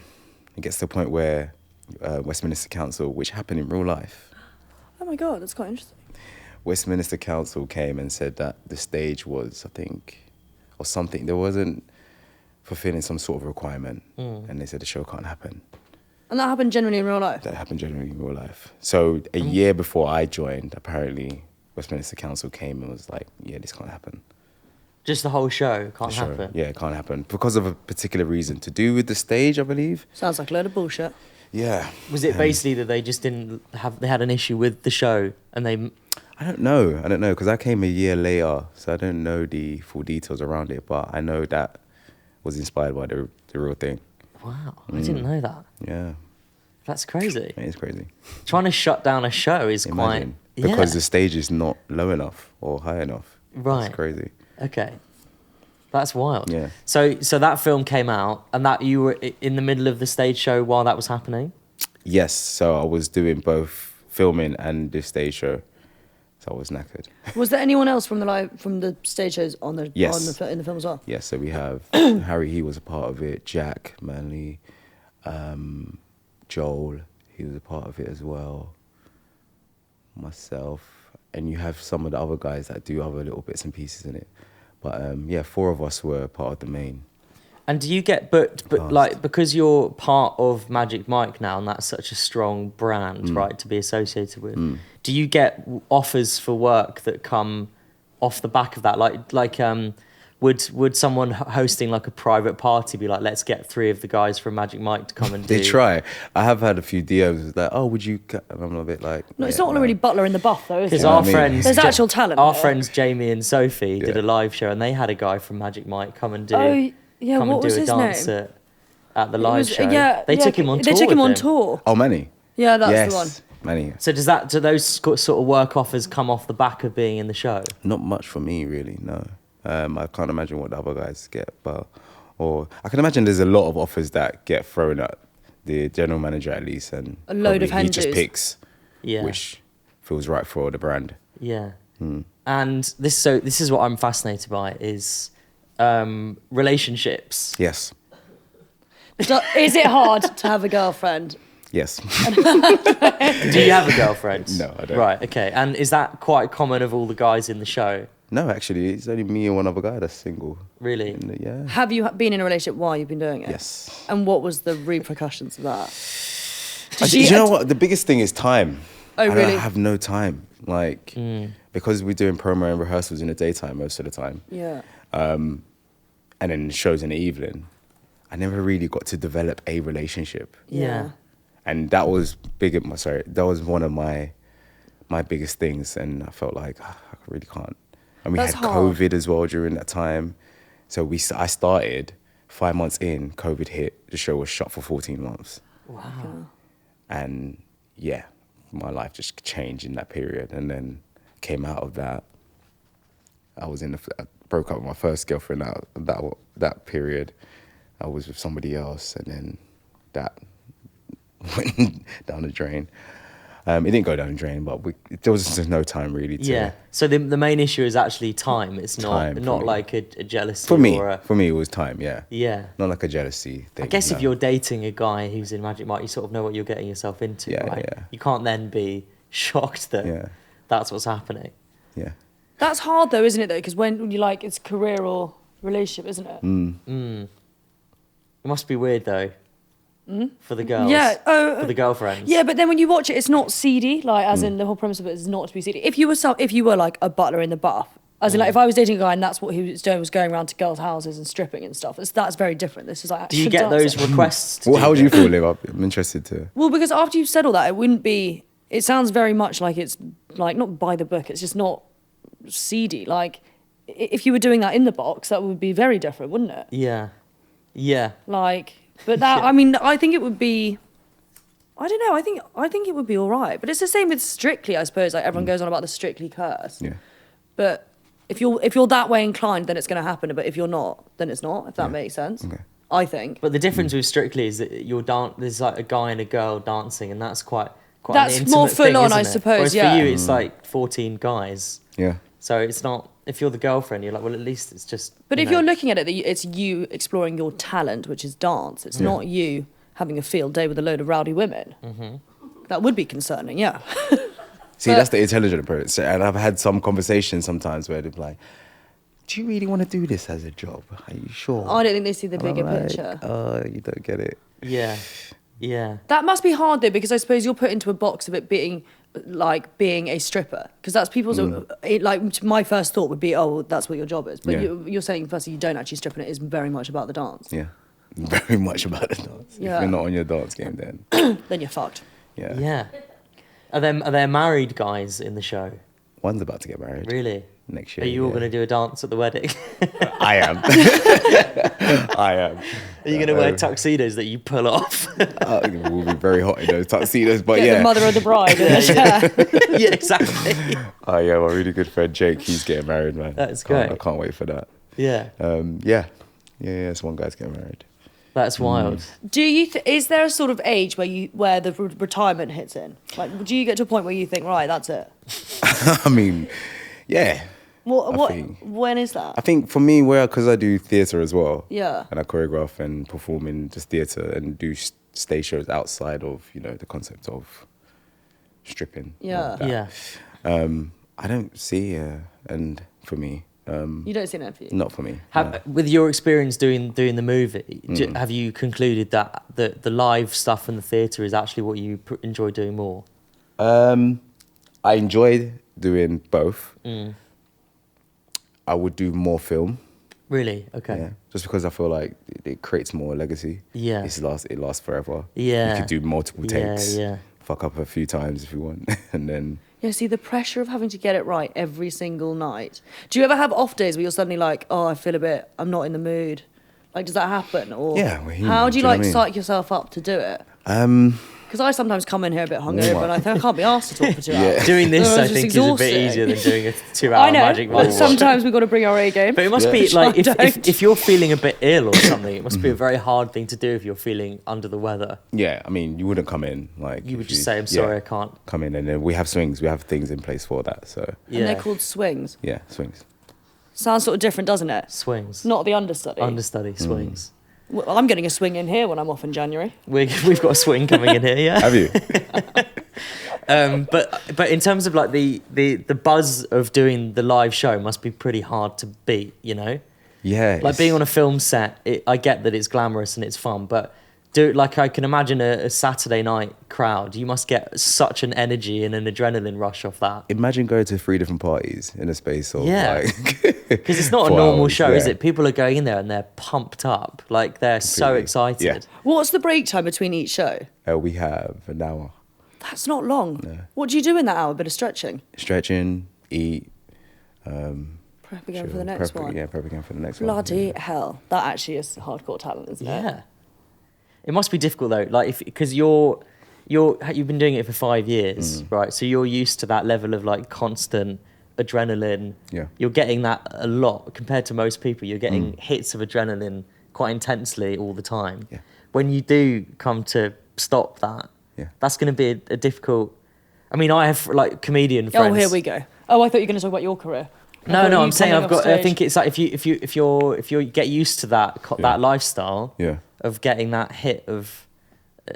It gets to the point where Westminster Council, which happened in real life, Oh my God, that's quite interesting. Westminster Council came and said that the stage was, I think, or something. There wasn't fulfilling some sort of requirement, and they said the show can't happen. And that happened generally in real life? That happened generally in real life. So a year before I joined, apparently Westminster Council came and was like, yeah, this can't happen. Just the whole show can't The show, happen. yeah, it can't happen because of a particular reason to do with the stage, I believe. Sounds like a load of bullshit. Yeah. Was it basically that they just didn't have? They had an issue with the show, and they. I don't know because I came a year later, so I don't know the full details around it. But I know that was inspired by the real thing. Wow, I didn't know that. Yeah, That's crazy. it is crazy. Trying to shut down a show is Imagine. quite Because the stage is not low enough or high enough. Right. It's crazy. Okay, that's wild. Yeah. So that film came out, and that you were in the middle of the stage show while that was happening. Yes, so I was doing both filming and the stage show, so I was knackered. Was there anyone else from the stage shows on the Yes. in the film as well? Yes, so we have Harry, he was a part of it, Jack Manley, Joel, he was a part of it as well, myself, and you have some of the other guys that do other little bits and pieces in it. But yeah, 4 of us were part of the main. And do you get booked, but Cast. like because you're part of Magic Mike now, and that's such a strong brand, right, to be associated with? Do you get offers for work that come off the back of that? Would someone hosting like a private party be like, let's get 3 of the guys from Magic Mike to come and do? They try. I have had a few DMs that, oh, would you? And I'm a bit like, No, it's yeah, not really Butler in the buff though, is Because it? our I mean- friends, There's actual talent Our there. friends Jamie and Sophie did Yeah. a live show, and they had a guy from Magic Mike come and do. Oh, yeah, come what and do was a his dance name? at the live show. Yeah, they took him on tour. They took him with on them. tour. Oh, Manny. Yeah, that's yes, the one. Manny. So do those sort of work offers come off the back of being in the show? Not much for me, really. No, I can't imagine what the other guys get, or I can imagine there's a lot of offers that get thrown at the general manager at least, and A load of probably he just hendos. picks Yeah. which feels right for the brand. Yeah. And this is what I'm fascinated by is relationships. Yes, Is it hard to have a girlfriend? yes. Do you have a girlfriend? No, I don't. Right, okay. And is that quite common of all the guys in the show? No, actually, it's only me and one other guy that's single. Really? Yeah. Have you been in a relationship while you've been doing it? Yes. And what was the repercussions of that? Do you know what? The biggest thing is time. Oh, I really? have no time. Like, because we're doing promo and rehearsals in the daytime most of the time, Yeah. and then shows in the evening, I never really got to develop a relationship. Yeah. And that was that was one of my biggest things, and I felt like I really can't. And we That's had hard. COVID as well during that time, so I started 5 months in, COVID hit, the show was shut for 14 months, Wow. and yeah, my life just changed in that period, and then came out of that. I broke up with my first girlfriend that period. I was with somebody else, and then that went down the drain. It didn't go down the drain, but there was just no time really to... Yeah. So the main issue is actually time. It's Time for not me. like a jealousy For me, or a... it was time, yeah. Yeah. Not like a jealousy thing. I guess if no. you're dating a guy who's in Magic Mike, you sort of know what you're getting yourself into, Yeah, right? yeah. You can't then be shocked that Yeah. that's what's happening. Yeah. That's hard though, isn't it though? Because when you like, it's career or relationship, isn't it? It must be weird though. For the girls. Yeah, for the girlfriends. Yeah, but then when you watch it, it's not seedy. Like, as in the whole premise of it is not to be seedy. If you were like a butler in the buff, as in like if I was dating a guy and that's what he was doing was going around to girls' houses and stripping and stuff, that's very different. This is like Do you actual get those dancing. requests? to Well, do how would you that? feel, Liv? I'm interested to... Well, because after you've said all that, it wouldn't be. It sounds very much like it's like not by the book. It's just not seedy. Like if you were doing that in the box, that would be very different, wouldn't it? Yeah. Yeah. Like, but that I mean, I think it would be. I don't know. I think it would be all right. But it's the same with Strictly, I suppose. Like everyone goes on about the Strictly curse. Yeah. But if you're that way inclined, then it's going to happen. But if you're not, then it's not. If that makes sense. Okay. I think. But the difference with Strictly is that there's like a guy and a girl dancing, and that's quite That's an intimate more full thing, on, isn't I it? suppose, Whereas yeah. for you, it's like 14 guys. Yeah. So it's not. If you're the girlfriend, you're like, well, at least it's just. But if know. you're looking at it, it's you exploring your talent, which is dance. It's Yeah. not you having a field day with a load of rowdy women. Mm-hmm. That would be concerning, yeah. See, that's the intelligent approach. So, and I've had some conversations sometimes where they're like, do you really want to do this as a job? Are you sure? I don't think they see the And I'm bigger like, picture. Oh, you don't get it. Yeah. Yeah. That must be hard though, because I suppose you're put into a box of it being like being a stripper, because that's people's like my first thought would be, oh, well, that's what your job is, but Yeah. you're saying firstly you don't actually strip and it is very much about the dance. Yeah, very much about the dance. Yeah. If you're not on your dance game, then Then you're fucked. yeah. Yeah. Are there married guys in the show? One's about to get married. Really? Next year. Are you all going to do a dance at the wedding? I am. I am. Are you going to wear tuxedos that you pull off? We'll be very hot in those tuxedos, but Get yeah. the mother of the bride in the chair. Yeah, exactly. Oh yeah, my really good friend Jake, he's getting married, man. That's Can't- great. I can't wait for that. Yeah, Yeah. It's one guy's getting married. that's wild. Do you? Is there a sort of age where the retirement hits in? Like, do you get to a point where you think, right, that's it? I mean, yeah. What? think- When is that? I think for me, because I do theatre as well, Yeah. and I choreograph and perform in just theatre and do stage shows outside of the concept of stripping. Yeah. like that. Yeah. I don't see and for me, You don't see that for you. not for me. With your experience doing the movie, have you concluded that the live stuff and the theatre is actually what you enjoy doing more? I enjoyed doing both. I would do more film. Really? Okay. Yeah, just because I feel like it creates more legacy. Yeah. It lasts forever. Yeah. You could do multiple takes. Yeah. Fuck up a few times if you want, and then Yeah, see, the pressure of having to get it right every single night. Do you ever have off days where you're suddenly like, oh, I'm not in the mood? Like, does that happen? Or Yeah, we're human, how do you do you know like what I mean? psych yourself up to do it? Because I sometimes come in here a bit hungover and I think I can't be asked to talk for 2 hours. Doing this, It's I just think, is a bit exhausting. easier than doing a 2-hour I know, magic but ball. sometimes we've got to bring our A game. But it must be Which like I if don't. you're feeling a bit ill or something, it must be a very hard thing to do if you're feeling under the weather. yeah. I mean, you wouldn't come in like You would if just say, "I'm sorry, I can't." come in," and then we have swings. We have things in place for that. So Yeah. And they're called swings. yeah, swings. Sounds sort of different, doesn't it? Swings. Not the understudy. Understudy swings. Well, I'm getting a swing in here when I'm off in January. We've got a swing coming in here, yeah. Have you? But in terms of like the buzz of doing the live show must be pretty hard to beat, you know? Yeah. Like being on a film set, I get that it's glamorous and it's fun, but I can imagine a Saturday night crowd. You must get such an energy and an adrenaline rush off that. Imagine going to 3 different parties in a space of Yeah. like. Because it's not a 4 normal hours, show, is yeah. it? People are going in there and they're pumped up. Like they're so Completely. excited. Yeah. What's the break time between each show? We have an hour. That's not long. What do you do in that hour? A bit of stretching? Stretching, eat. Prep again for chill, the next prep, one. Yeah, prep again for the next one. Bloody hell. That actually is hardcore talent, isn't it? Yeah. It must be difficult though, like because you've been doing it for 5 years, right? So you're used to that level of like constant adrenaline. Yeah. You're getting that a lot compared to most people. You're getting hits of adrenaline quite intensely all the time. Yeah. When you do come to stop that, Yeah. that's going to be a difficult. I mean, I have like comedian friends. Oh, here we go. Oh, I thought you were going to talk about your career. I No, thought no, you I'm saying coming I've off got. I stage. think it's like if you get used to that that lifestyle Yeah. of getting that hit of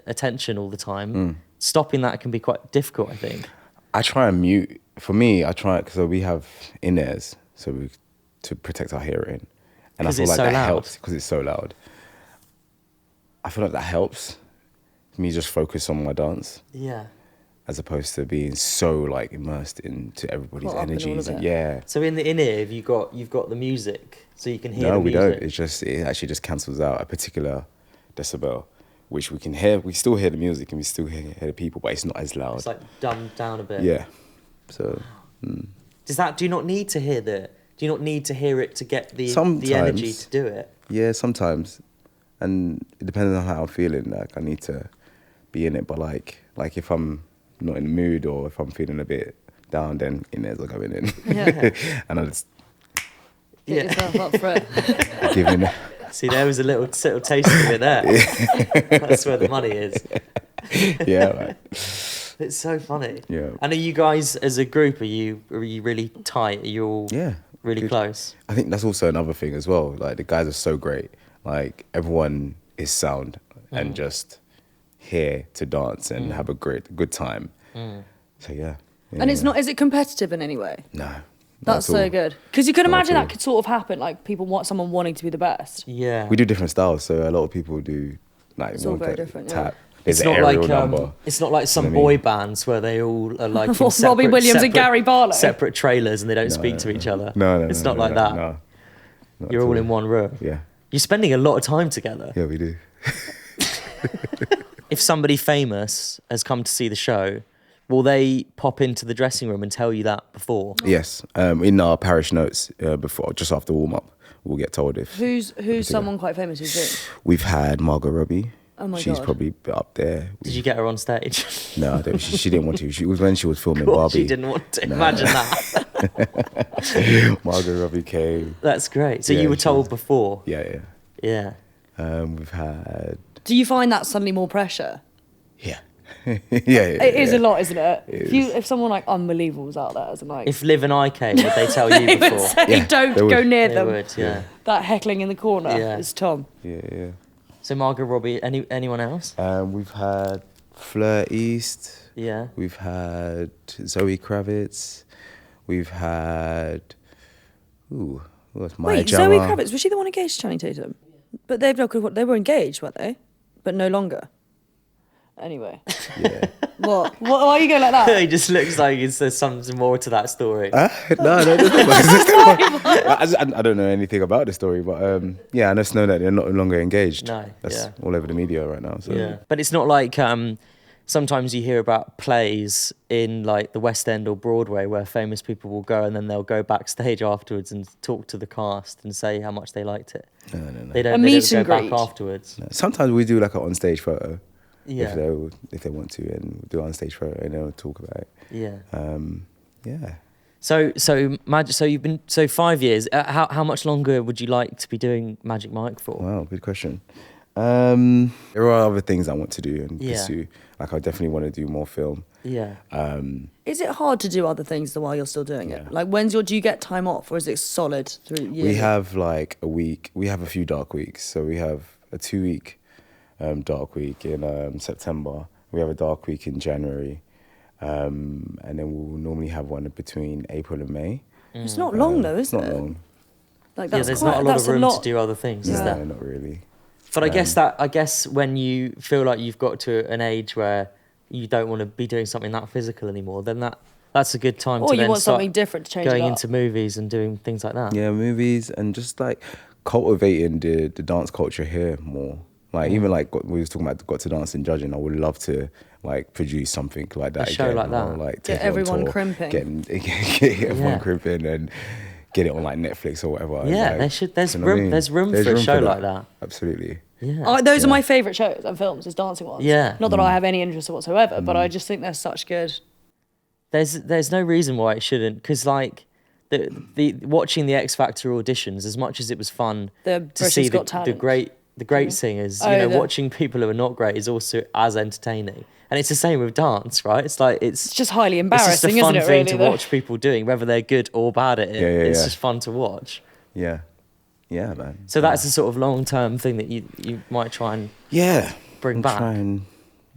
attention all the time, stopping that can be quite difficult. I think. I try and mute. For me, I try because we have in-ears, to protect our hearing, and I 'Cause feel it's like so that loud. helps because it's so loud. I feel like that helps me just focus on my dance Yeah. as opposed to being so like immersed into everybody's Caught up in all energies. of And it. yeah. So in the in-ear, you've got the music, so you can hear. No, the we music. don't. It actually just cancels out a particular decibel, which we can hear. We still hear the music and we still hear the people, but it's not as loud. It's like dumbed down a bit. Yeah. So Do you not need to hear the? Do you not need to hear it to get the Sometimes. energy to do it? yeah, sometimes, and it depends on how I'm feeling. Like I need to be in it, but like if I'm not in the mood or if I'm feeling a bit down, then in there's like going in, Yeah. and I just Get yourself up for it. give in. See, there was a little taste of it there. That's where the money is. Yeah, right. It's so funny. Yeah. And are you guys as a group? Are you really tight? Are you all Yeah, really good. close? I think that's also another thing as well. Like the guys are so great. Like everyone is sound Mm. and just here to dance and have a good time. So yeah. And it's not, is it competitive in any way? No. not That's at all. so good. Because you can Not at imagine all. that could sort of happen, like people want someone wanting to be the best. Yeah. We do different styles, so a lot of people do like It's all one very cut, different, yeah. tap. There's It's an not aerial like number. it's not like some what I mean? boy bands where they all are like in Robbie separate- Williams and separate- Gary Barlow. separate trailers and they don't speak to each other. No, it's no, not no, like no, that. No, not You're at all in one room. Yeah, You're spending a lot of time together. yeah, we do. If somebody famous has come to see the show, will they pop into the dressing room and tell you that before? Yes, in our parish notes before, just after warm up, we'll get told if Who's someone quite famous who's doing? we've had Margot Robbie. Oh my She's God. probably up there. Did you get her on stage? No, I don't, she didn't want to. She was when she was filming Of course Barbie. she didn't want to. Imagine that. Margot Robbie came. That's great. So Yeah, you were she told was- before? Yeah. Yeah. We've had. Do you find that suddenly more pressure? Yeah. yeah. It is a lot, isn't it? It If someone like unbelievable was out there, as in like, If Liv and I came, would they tell you they would before? say, Yeah, don't they would. go near They them. would, yeah. That heckling in the corner Yeah. is Tom. Yeah. So Margot Robbie, anyone else? We've had Fleur East. Yeah. We've had Zoe Kravitz. We've had. Ooh, what's Maya Wait, Jama. Zoe Kravitz, was she the one engaged to Channing Tatum? But they were engaged, weren't they? But no longer. Anyway. Yeah. What? Why are you going like that? He just looks like there's something more to that story. No, I don't know anything about the story, but yeah, I just know that they're not longer engaged. No, That's yeah. all over the media right now. So. Yeah, but it's not like sometimes you hear about plays in like the West End or Broadway where famous people will go and then they'll go backstage afterwards and talk to the cast and say how much they liked it. No. They don't, A they meet don't and go greet. back afterwards. Sometimes we do like an on-stage photo Yeah, if they want to, and we'll do an on-stage photo and they'll talk about it. yeah. Yeah. So you've been 5 years. How much longer would you like to be doing Magic Mike for? Wow, good question. There are other things I want to do and Yeah. pursue. Like I definitely want to do more film. Yeah. Is it hard to do other things while you're still doing it? Yeah. Like, do you get time off, or is it solid through years? We have like a week. We have a few dark weeks. So we have a 2-week dark week in September. We have a dark week in January. And then we'll normally have one between April and May. It's not long though, is It's not it? long. Like, Yeah, that's there's quite, not a lot that's of room lot. to do other things, is No, there? not really. But I guess when you feel like you've got to an age where you don't want to be doing something that physical anymore, then that's a good time Or to you then want start something different to change it going up. into movies and doing things like that. Yeah, movies and just like cultivating the dance culture here more. Like even like we was talking about Got to Dance and judging. I would love to like produce something like that. A show again, like that. or, like, Get take it on everyone tour, crimping. Get everyone Yeah. crimping and get it on like Netflix or whatever. and, Yeah, like, there's you know what I room- mean? there's room for a show like that. Absolutely. Yeah. Those are my favourite shows and films, is dancing ones. Yeah. Not that I have any interest whatsoever, but I just think they're such good. There's no reason why it shouldn't, because like the watching the X Factor auditions, as much as it was fun The to Britain's see Got the Talent. great singers, Oh, you know, the- watching people who are not great is also as entertaining. And it's the same with dance, right? It's like It's just highly it's just a embarrassing, fun isn't it, thing really? to though? watch people doing, whether they're good or bad at it. Yeah, It's yeah. just fun to watch. Yeah. Yeah, man. So that's a sort of long-term thing that you might try and Yeah. bring I'll back. Try and,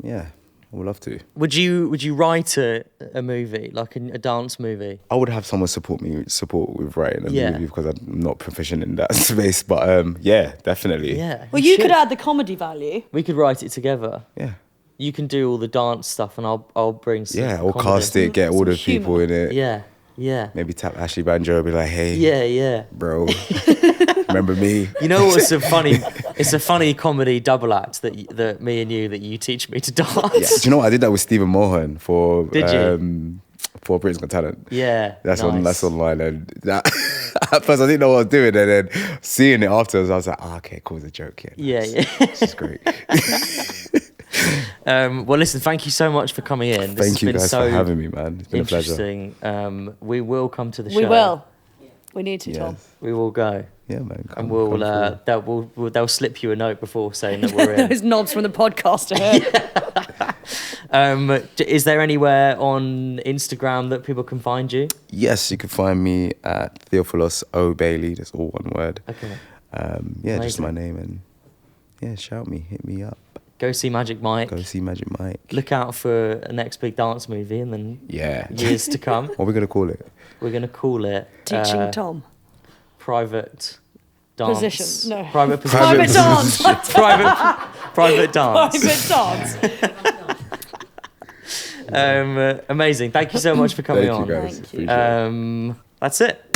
yeah, I would love to. Would you write a movie, like a dance movie? I would have someone support with writing a Yeah. movie because I'm not proficient in that space. But yeah, definitely. Yeah. Well, you should. could add the comedy value. We could write it together. Yeah. You can do all the dance stuff, and I'll bring some. Yeah, or comedy. cast it, get all Some the people humour. in it. Yeah, Maybe tap Ashley Banjo, be like, hey, yeah. bro, remember me? You know what's so funny? It's a funny comedy double act that me and you teach me to dance. Yeah. Do you know what? I did that with Stephen Mohan for Did you? For Britain's Got Talent. Yeah, That's nice. that's online, and that, at first I didn't know what I was doing, and then seeing it afterwards, I was like, okay, cool, it's a joke. Yeah. This is great. Well, listen, thank you so much for coming in. This has Thank you been guys so for having me, man. It's been a pleasure. interesting. We will come to the show. We will. We need to, Tom. Yes. We will go, Yeah, man. and they'll slip you a note before saying that we're in. Those knobs from the podcast are here. Is there anywhere on Instagram that people can find you? Yes, you can find me at Theophilus O Bailey. That's all one word. Okay. Yeah, just Amazing. my name, and yeah, shout me, hit me up. Go see Magic Mike. Go see Magic Mike. Look out for a next big dance movie, and then years to come. What are we gonna call it? We're gonna call it Teaching Tom. Private Dance. Position. No. Private position. Private dance. Private dance. Private dance. Amazing. Thank you so much for coming Thank on. you guys. Thank you. Appreciate it. That's it.